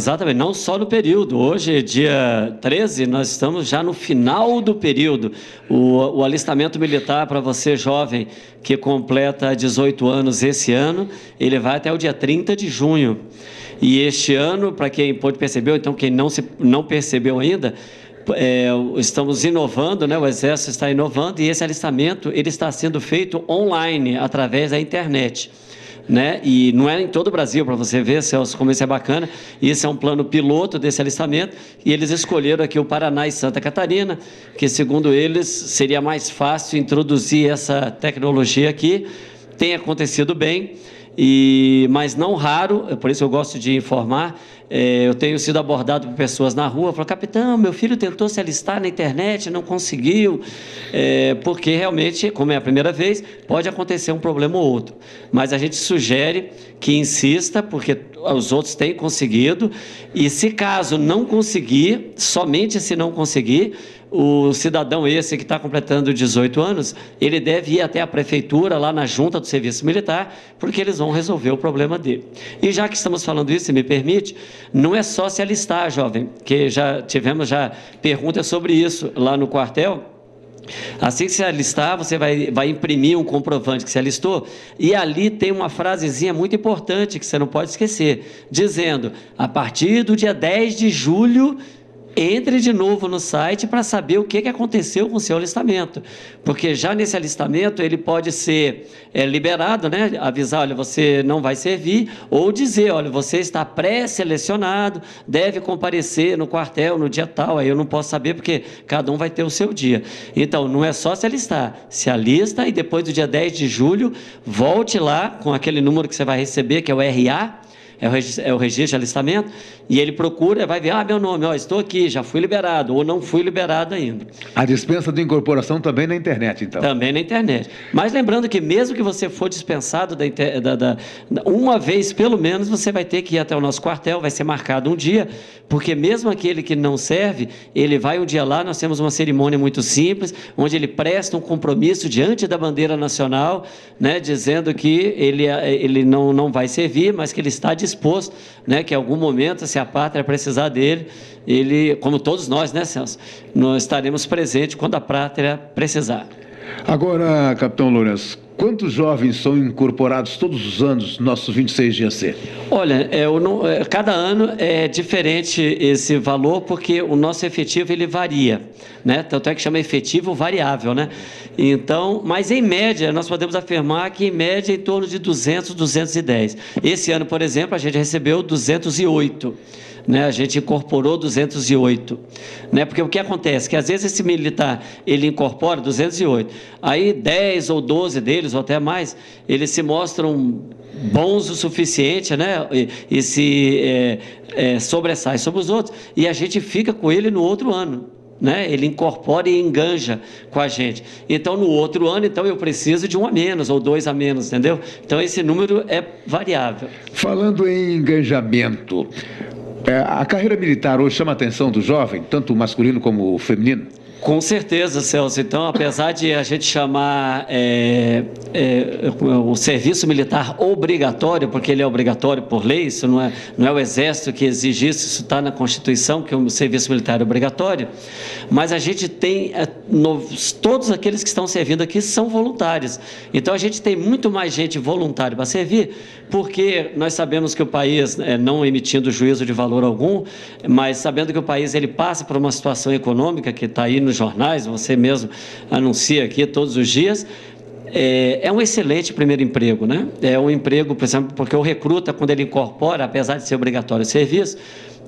Exatamente, não só no período. Hoje, dia 13, nós estamos já no final do período. O alistamento militar para você jovem que completa 18 anos esse ano, ele vai até o dia 30 de junho. E este ano, para quem pode perceber, ou então quem não percebeu ainda, estamos inovando, né? O Exército está inovando e esse alistamento ele está sendo feito online, através da internet. Né? E não é em todo o Brasil, para você ver, Celso, como isso é bacana. Esse é um plano piloto desse alistamento e eles escolheram aqui o Paraná e Santa Catarina, que segundo eles seria mais fácil introduzir essa tecnologia aqui. Tem acontecido bem, mas não raro, por isso eu gosto de informar. Eu tenho sido abordado por pessoas na rua, falam: capitão, meu filho tentou se alistar na internet, não conseguiu, porque realmente, como é a primeira vez, pode acontecer um problema ou outro, mas a gente sugere que insista, porque os outros têm conseguido, e se caso não conseguir, somente se não conseguir, o cidadão esse que está completando 18 anos, ele deve ir até a prefeitura, lá na junta do serviço militar, porque eles vão resolver o problema dele. E já que estamos falando isso, se me permite, não é só se alistar, jovem, que já tivemos perguntas sobre isso lá no quartel. Assim que se alistar, você vai imprimir um comprovante que se alistou, e ali tem uma frasezinha muito importante que você não pode esquecer, dizendo: a partir do dia 10 de julho, entre de novo no site para saber o que aconteceu com o seu alistamento, porque já nesse alistamento ele pode ser liberado, né? Avisar: olha, você não vai servir, ou dizer: olha, você está pré-selecionado, deve comparecer no quartel no dia tal. Aí eu não posso saber, porque cada um vai ter o seu dia. Então, não é só se alistar, se alista e depois do dia 10 de julho, volte lá com aquele número que você vai receber, que é o RA, é o registro de alistamento, e ele procura, vai ver: meu nome, estou aqui, já fui liberado, ou não fui liberado ainda. A dispensa de incorporação também na internet, então? Também na internet. Mas lembrando que mesmo que você for dispensado uma vez, pelo menos, você vai ter que ir até o nosso quartel, vai ser marcado um dia, porque mesmo aquele que não serve, ele vai um dia lá, nós temos uma cerimônia muito simples, onde ele presta um compromisso diante da bandeira nacional, né, dizendo que ele não vai servir, mas que ele está disposto, né, que em algum momento, se a pátria precisar dele, ele, como todos nós, né, Celso, nós estaremos presentes quando a pátria precisar. Agora, capitão Lourenço, quantos jovens são incorporados todos os anos nos nossos 26 dias C? Olha, cada ano é diferente esse valor, porque o nosso efetivo ele varia, né? Tanto é que chama efetivo variável, né? Então, mas em média, nós podemos afirmar que em média em torno de 200, 210. Esse ano, por exemplo, a gente recebeu 208. Né, a gente incorporou 208, né, porque o que acontece, que às vezes esse militar, ele incorpora 208, aí 10 ou 12 deles, ou até mais, eles se mostram bons o suficiente, né, e se sobressai sobre os outros, e a gente fica com ele no outro ano. Né? Ele incorpora e enganja com a gente. Então, no outro ano, eu preciso de um a menos ou dois a menos, entendeu? Então, esse número é variável. Falando em engajamento, a carreira militar hoje chama a atenção do jovem, tanto o masculino como o feminino? Com certeza, Celso. Então, apesar de a gente chamar o serviço militar obrigatório, porque ele é obrigatório por lei, isso não é o Exército que exige isso está na Constituição, que o serviço militar é obrigatório, mas a gente tem, todos aqueles que estão servindo aqui são voluntários. Então, a gente tem muito mais gente voluntária para servir, porque nós sabemos que o país, não emitindo juízo de valor algum, mas sabendo que o país ele passa por uma situação econômica que está aí nos jornais, você mesmo anuncia aqui todos os dias, é um excelente primeiro emprego, né? É um emprego, por exemplo, porque o recruta, quando ele incorpora, apesar de ser obrigatório o serviço,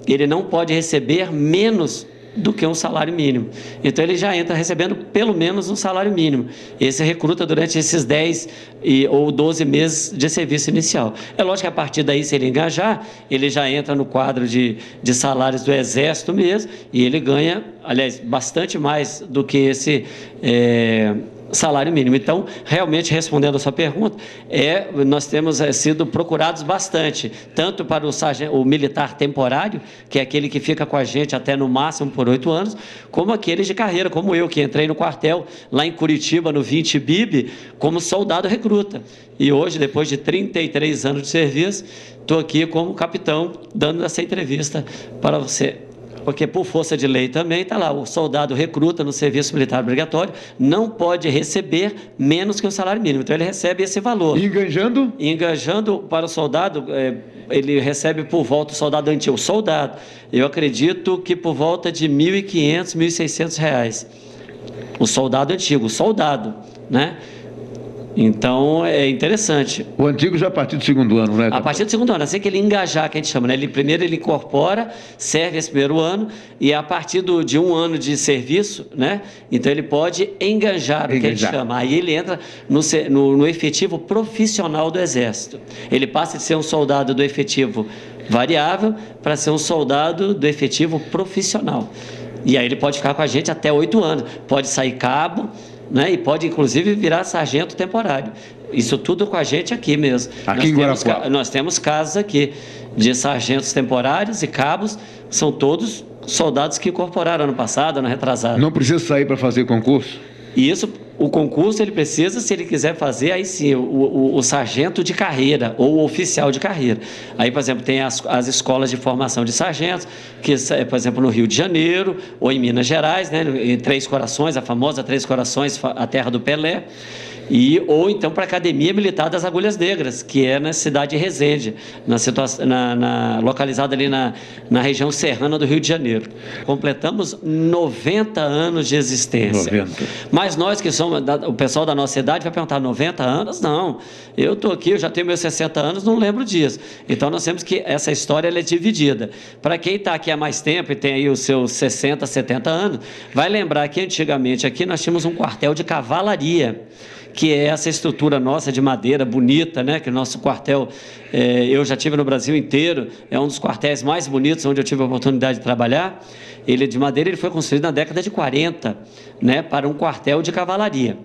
ele não pode receber menos do que um salário mínimo. Então, ele já entra recebendo pelo menos um salário mínimo. Esse recruta durante esses 10 ou 12 meses de serviço inicial. É lógico que a partir daí, se ele engajar, ele já entra no quadro de salários do Exército mesmo, e ele ganha, aliás, bastante mais do que salário mínimo. Então, realmente, respondendo a sua pergunta, nós temos sido procurados bastante, tanto para o militar temporário, que é aquele que fica com a gente até no máximo por 8 anos, como aqueles de carreira, como eu, que entrei no quartel lá em Curitiba, no 20 BIB, como soldado recruta. E hoje, depois de 33 anos de serviço, estou aqui como capitão, dando essa entrevista para você. Porque, por força de lei também, está lá, o soldado recruta no serviço militar obrigatório não pode receber menos que o salário mínimo. Então, ele recebe esse valor. Enganjando? Enganjando para o soldado, ele recebe por volta, o soldado antigo, eu acredito que por volta de R$ 1.500, R$ 1.600. O soldado antigo, né? Então, é interessante. O antigo já a partir do 2º ano, né? A partir do 2º ano, assim que ele engajar, que a gente chama, né? Primeiro ele incorpora, serve esse primeiro ano, e a partir de 1 ano de serviço, né? Então ele pode engajar, o que a gente chama. Aí ele entra no efetivo profissional do Exército. Ele passa de ser um soldado do efetivo variável para ser um soldado do efetivo profissional. E aí ele pode ficar com a gente até 8 anos. Pode sair cabo, né? E pode, inclusive, virar sargento temporário. Isso tudo com a gente aqui mesmo. Aqui em Guarapuava. Nós temos casos aqui de sargentos temporários e cabos, são todos soldados que incorporaram ano passado, ano retrasado. Não precisa sair para fazer concurso? E isso, o concurso, ele precisa, se ele quiser fazer, aí sim, o sargento de carreira ou o oficial de carreira. Aí, por exemplo, tem as escolas de formação de sargentos, que, por exemplo, no Rio de Janeiro ou em Minas Gerais, né, em Três Corações, a famosa Três Corações, a terra do Pelé. Ou então para a Academia Militar das Agulhas Negras, que é na cidade de Resende, localizada ali na região serrana do Rio de Janeiro. Completamos 90 anos de existência. 90. Mas nós que somos, o pessoal da nossa idade vai perguntar, 90 anos? Não, eu estou aqui, eu já tenho meus 60 anos, não lembro disso. Então nós temos que, essa história ela é dividida. Para quem está aqui há mais tempo e tem aí os seus 60, 70 anos, vai lembrar que antigamente aqui nós tínhamos um quartel de cavalaria, que é essa estrutura nossa de madeira bonita, né? Que o nosso quartel, eu já tive no Brasil inteiro, é um dos quartéis mais bonitos onde eu tive a oportunidade de trabalhar. Ele de madeira, ele foi construído na década de 40, né? Para um quartel de cavalaria.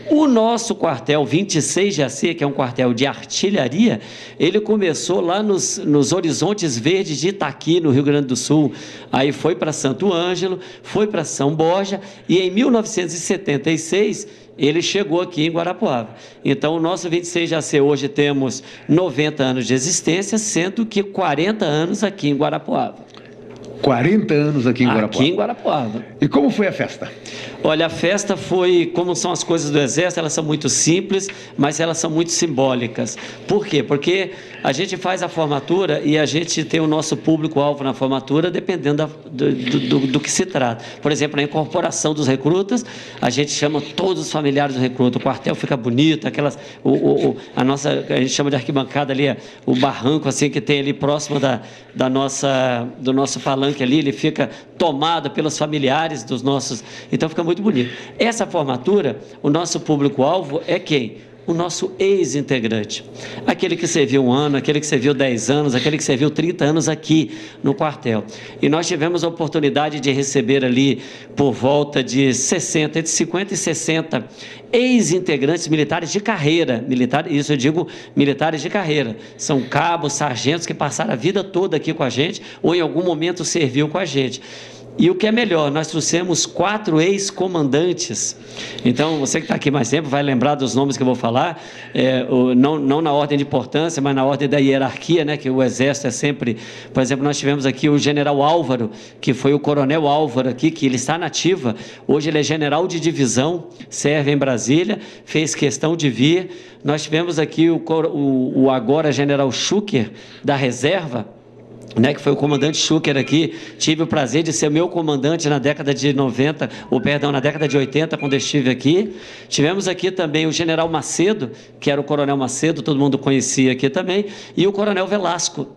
O nosso quartel 26 de AC, que é um quartel de artilharia, ele começou lá nos Horizontes Verdes de Itaqui, no Rio Grande do Sul. Aí foi para Santo Ângelo, foi para São Borja, e em 1976 ele chegou aqui em Guarapuava. Então, o nosso 26 de AC hoje temos 90 anos de existência, sendo que 40 anos aqui em Guarapuava. 40 anos aqui em Guarapuava. Aqui em Guarapuava. E como foi a festa? Olha, a festa foi, como são as coisas do Exército, elas são muito simples, mas elas são muito simbólicas. Por quê? Porque a gente faz a formatura e a gente tem o nosso público-alvo na formatura dependendo do que se trata. Por exemplo, na incorporação dos recrutas, a gente chama todos os familiares do recruta, o quartel fica bonito, a gente chama de arquibancada ali, o barranco assim que tem ali próximo do nosso palanque ali, ele fica tomado pelos familiares dos nossos, então fica muito bonito. Essa formatura, o nosso público-alvo é quem? O nosso ex-integrante, aquele que serviu 1 ano, aquele que serviu 10 anos, aquele que serviu 30 anos aqui no quartel. E nós tivemos a oportunidade de receber ali por volta de 60, entre 50 e 60 ex-integrantes militares de carreira, isso eu digo militares de carreira, são cabos, sargentos que passaram a vida toda aqui com a gente ou em algum momento serviu com a gente. E o que é melhor, nós trouxemos 4 ex-comandantes. Então, você que está aqui mais tempo vai lembrar dos nomes que eu vou falar, não na ordem de importância, mas na ordem da hierarquia, né, que o Exército é sempre... Por exemplo, nós tivemos aqui o general Álvaro, que foi o coronel Álvaro aqui, que ele está na ativa. Hoje ele é general de divisão, serve em Brasília, fez questão de vir. Nós tivemos aqui o agora general Schucker, da reserva, né, que foi o comandante Schucker aqui, tive o prazer de ser meu comandante na década de 90, na década de 80, quando eu estive aqui. Tivemos aqui também o general Macedo, que era o coronel Macedo, todo mundo conhecia aqui também, e o coronel Velasco,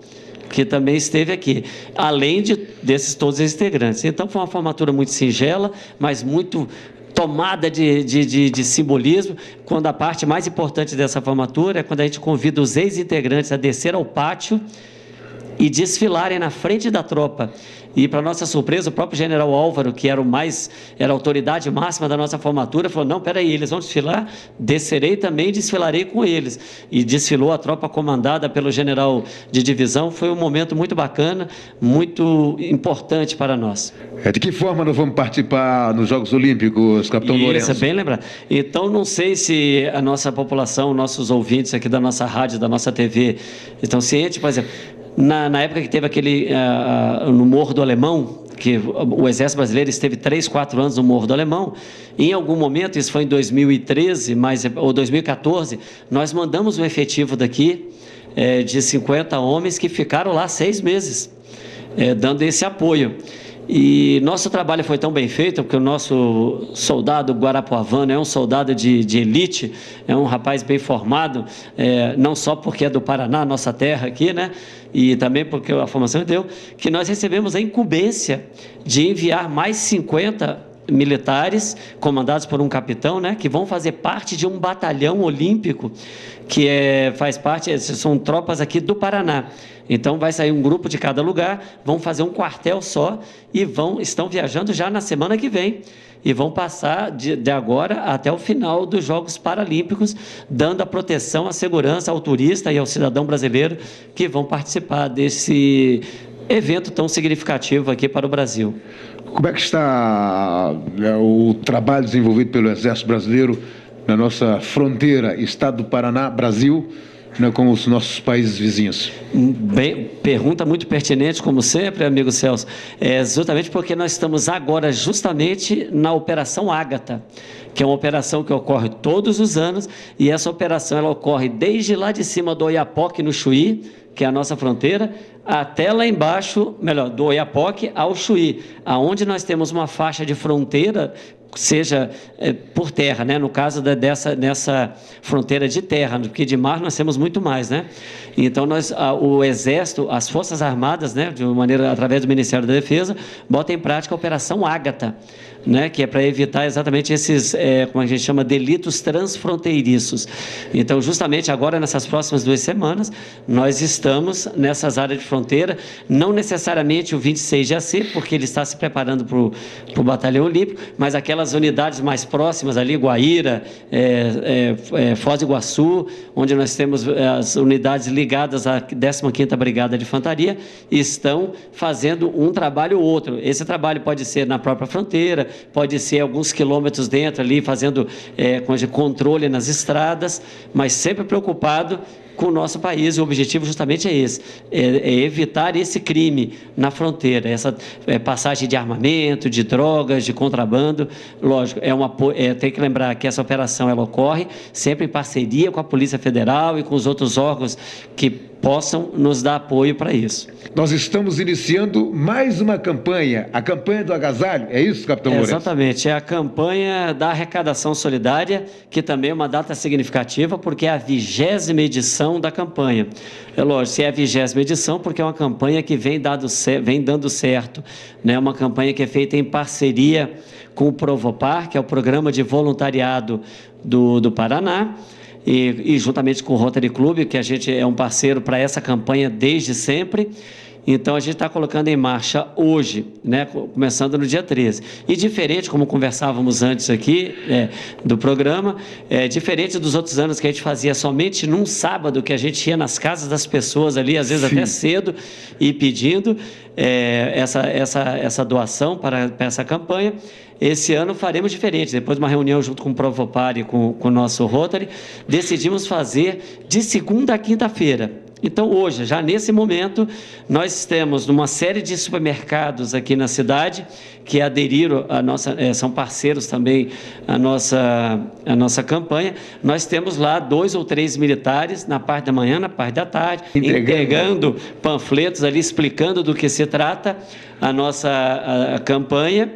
que também esteve aqui, além desses todos os integrantes. Então foi uma formatura muito singela, mas muito tomada de simbolismo, quando a parte mais importante dessa formatura é quando a gente convida os ex-integrantes a descer ao pátio e desfilarem na frente da tropa. E, para nossa surpresa, o próprio general Álvaro, que era a autoridade máxima da nossa formatura, falou: não, peraí, eles vão desfilar, descerei também e desfilarei com eles. E desfilou a tropa comandada pelo general de divisão. Foi um momento muito bacana, muito importante para nós. De que forma nós vamos participar nos Jogos Olímpicos, capitão Lourenço? Isso, é bem lembrado. Então, não sei se a nossa população, nossos ouvintes aqui da nossa rádio, da nossa TV, estão cientes, por exemplo, na época que teve aquele, no Morro do Alemão, que o Exército Brasileiro esteve 3, 4 anos no Morro do Alemão, em algum momento, isso foi em 2013, ou 2014, nós mandamos um efetivo daqui de 50 homens que ficaram lá 6 meses, dando esse apoio. E nosso trabalho foi tão bem feito, porque o nosso soldado Guarapuavano é um soldado de elite, é um rapaz bem formado, não só porque é do Paraná, nossa terra aqui, né? E também porque a formação deu, que nós recebemos a incumbência de enviar mais 50 militares, comandados por um capitão, né, que vão fazer parte de um batalhão olímpico, que faz parte, são tropas aqui do Paraná. Então, vai sair um grupo de cada lugar, vão fazer um quartel só e estão viajando já na semana que vem e vão passar de agora até o final dos Jogos Paralímpicos, dando a proteção, a segurança ao turista e ao cidadão brasileiro que vão participar desse evento tão significativo aqui para o Brasil. Como é que está o trabalho desenvolvido pelo Exército Brasileiro na nossa fronteira, Estado do Paraná, Brasil, com os nossos países vizinhos? Bem, pergunta muito pertinente, como sempre, amigo Celso. Justamente porque nós estamos agora justamente na Operação Ágata, que é uma operação que ocorre todos os anos, e essa operação ela ocorre desde lá de cima do Oiapoque, no Chuí, que é a nossa fronteira, até lá embaixo, do Oiapoque ao Chuí, aonde nós temos uma faixa de fronteira, seja por terra, né? No caso nessa fronteira de terra, porque de mar nós temos muito mais, né? Então o Exército, as Forças Armadas, né, de uma maneira através do Ministério da Defesa, botam em prática a Operação Ágata, né, que é para evitar exatamente esses, como a gente chama, delitos transfronteiriços. Então, justamente agora, nessas próximas 2 semanas, nós estamos nessas áreas de fronteira, não necessariamente o 26 de AC, porque ele está se preparando para o Batalhão Olímpico, mas aquelas unidades mais próximas ali, Guaíra, Foz do Iguaçu, onde nós temos as unidades ligadas à 15ª Brigada de Infantaria, estão fazendo um trabalho ou outro. Esse trabalho pode ser na própria fronteira, pode ser alguns quilômetros dentro ali, fazendo controle nas estradas, mas sempre preocupado com o nosso país. O objetivo justamente é esse, evitar esse crime na fronteira, essa passagem de armamento, de drogas, de contrabando. Lógico, tem que lembrar que essa operação ela ocorre sempre em parceria com a Polícia Federal e com os outros órgãos que possam nos dar apoio para isso. Nós estamos iniciando mais uma campanha, a campanha do agasalho, é isso, capitão Lourenço? Exatamente, é a campanha da arrecadação solidária, que também é uma data significativa, porque é a 20ª edição da campanha. É lógico, se é a 20ª edição, porque é uma campanha que vem dando certo, né? Uma campanha que é feita em parceria com o Provopar, que é o Programa de Voluntariado do Paraná, e juntamente com o Rotary Club, que a gente é um parceiro para essa campanha desde sempre. Então, a gente está colocando em marcha hoje, né, começando no dia 13. E diferente, como conversávamos antes aqui do programa, diferente dos outros anos que a gente fazia somente num sábado, que a gente ia nas casas das pessoas ali, às vezes até cedo, e pedindo essa doação para essa campanha. Esse ano faremos diferente. Depois de uma reunião junto com o Provopar e com o nosso Rotary, decidimos fazer de segunda a quinta-feira. Então, hoje, já nesse momento, nós temos numa série de supermercados aqui na cidade que aderiram a nossa, são parceiros também a nossa campanha. Nós temos lá 2 ou 3 militares na parte da manhã, na parte da tarde, entregando panfletos ali, explicando do que se trata a nossa campanha.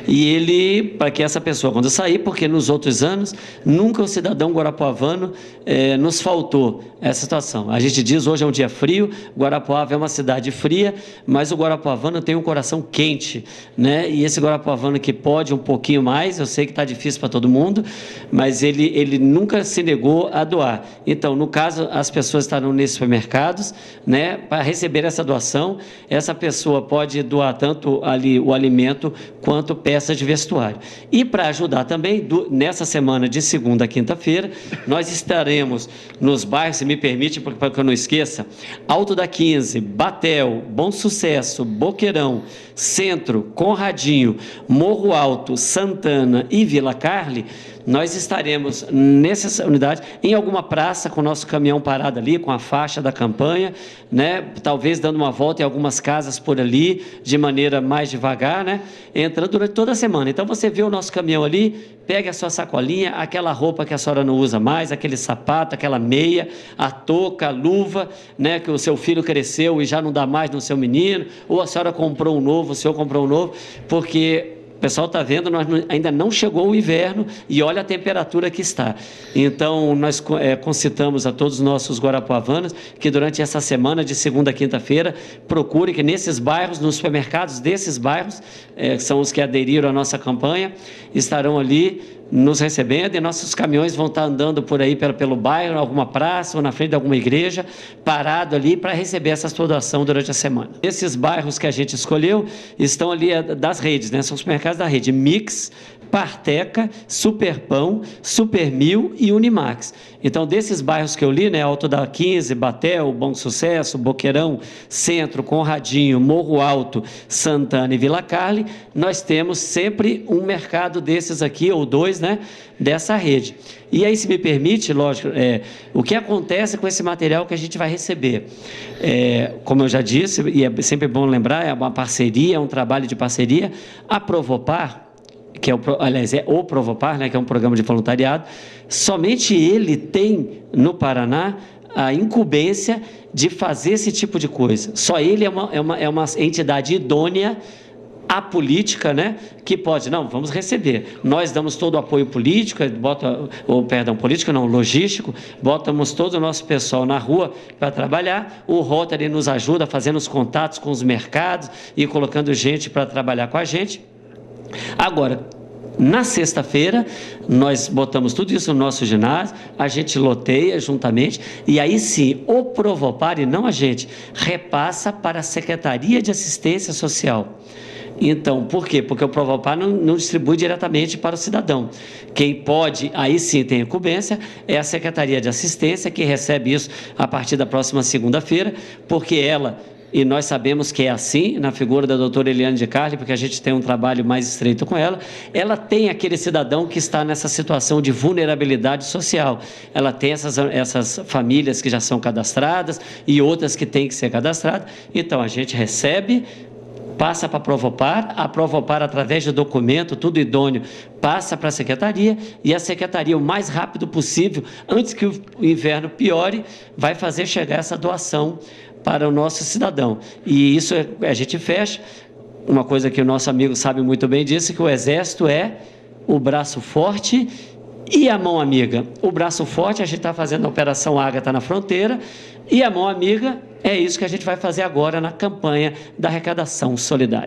E ele, para que essa pessoa, quando sair, porque nos outros anos, nunca o cidadão guarapuavano nos faltou essa situação. A gente diz, hoje é um dia frio, Guarapuava é uma cidade fria, mas o guarapuavano tem um coração quente, né? E esse guarapuavano que pode um pouquinho mais, eu sei que está difícil para todo mundo, mas ele nunca se negou a doar. Então, no caso, as pessoas estarão nesses supermercados, né, para receber essa doação. Essa pessoa pode doar tanto ali o alimento quanto peças de vestuário. E para ajudar também, nessa semana de segunda a quinta-feira, nós estaremos nos bairros, se me permite, para que eu não esqueça, Alto da 15, Batel, Bom Sucesso, Boqueirão, Centro, Conradinho, Morro Alto, Santana e Vila Carle. Nós estaremos nessa unidade, em alguma praça, com o nosso caminhão parado ali, com a faixa da campanha, né? Talvez dando uma volta em algumas casas por ali, de maneira mais devagar, né? Entrando durante toda a semana. Então, você vê o nosso caminhão ali, pega a sua sacolinha, aquela roupa que a senhora não usa mais, aquele sapato, aquela meia, a touca, a luva, né? Que o seu filho cresceu e já não dá mais no seu menino, ou a senhora comprou um novo, o senhor comprou um novo, porque o pessoal está vendo, ainda não chegou o inverno e olha a temperatura que está. Então, nós concitamos a todos os nossos guarapuavanos que durante essa semana, de segunda a quinta-feira, procurem que nesses bairros, nos supermercados desses bairros, que são os que aderiram à nossa campanha, estarão ali nos recebendo, e nossos caminhões vão estar andando por aí pelo bairro, em alguma praça ou na frente de alguma igreja, parado ali para receber essa doação durante a semana. Esses bairros que a gente escolheu estão ali das redes, né? São os supermercados da rede Mix, Parteca, Superpão, Supermil e Unimax. Então, desses bairros que eu li, né, Alto da 15, Batel, Bom Sucesso, Boqueirão, Centro, Conradinho, Morro Alto, Santana e Vila Carle, nós temos sempre um mercado desses aqui, ou dois, né, dessa rede. E aí, se me permite, lógico, o que acontece com esse material que a gente vai receber? Como eu já disse, e é sempre bom lembrar, é uma parceria, é um trabalho de parceria. A Provopar, que é o Provopar, né, que é um programa de voluntariado, somente ele tem no Paraná a incumbência de fazer esse tipo de coisa. Só ele é uma entidade idônea à política, né, que pode, não, vamos receber. Nós damos todo o apoio político, logístico, botamos todo o nosso pessoal na rua para trabalhar, o Rotary nos ajuda fazendo os contatos com os mercados e colocando gente para trabalhar com a gente. Agora, na sexta-feira, nós botamos tudo isso no nosso ginásio, a gente loteia juntamente, e aí sim, o Provopar, e não a gente, repassa para a Secretaria de Assistência Social. Então, por quê? Porque o Provopar não distribui diretamente para o cidadão. Quem pode, aí sim tem incumbência, é a Secretaria de Assistência, que recebe isso a partir da próxima segunda-feira, porque ela... E nós sabemos que é assim, na figura da doutora Eliane de Carli, porque a gente tem um trabalho mais estreito com ela. Ela tem aquele cidadão que está nessa situação de vulnerabilidade social. Ela tem essas famílias que já são cadastradas e outras que têm que ser cadastradas. Então, a gente recebe, passa para a Provopar, através de documento, tudo idôneo, passa para a Secretaria, e a Secretaria, o mais rápido possível, antes que o inverno piore, vai fazer chegar essa doação para o nosso cidadão. E isso a gente fecha. Uma coisa que o nosso amigo sabe muito bem disso, que o Exército é o braço forte e a mão amiga. O braço forte, a gente está fazendo a Operação Ágata na fronteira, e a mão amiga é isso que a gente vai fazer agora na campanha da arrecadação solidária.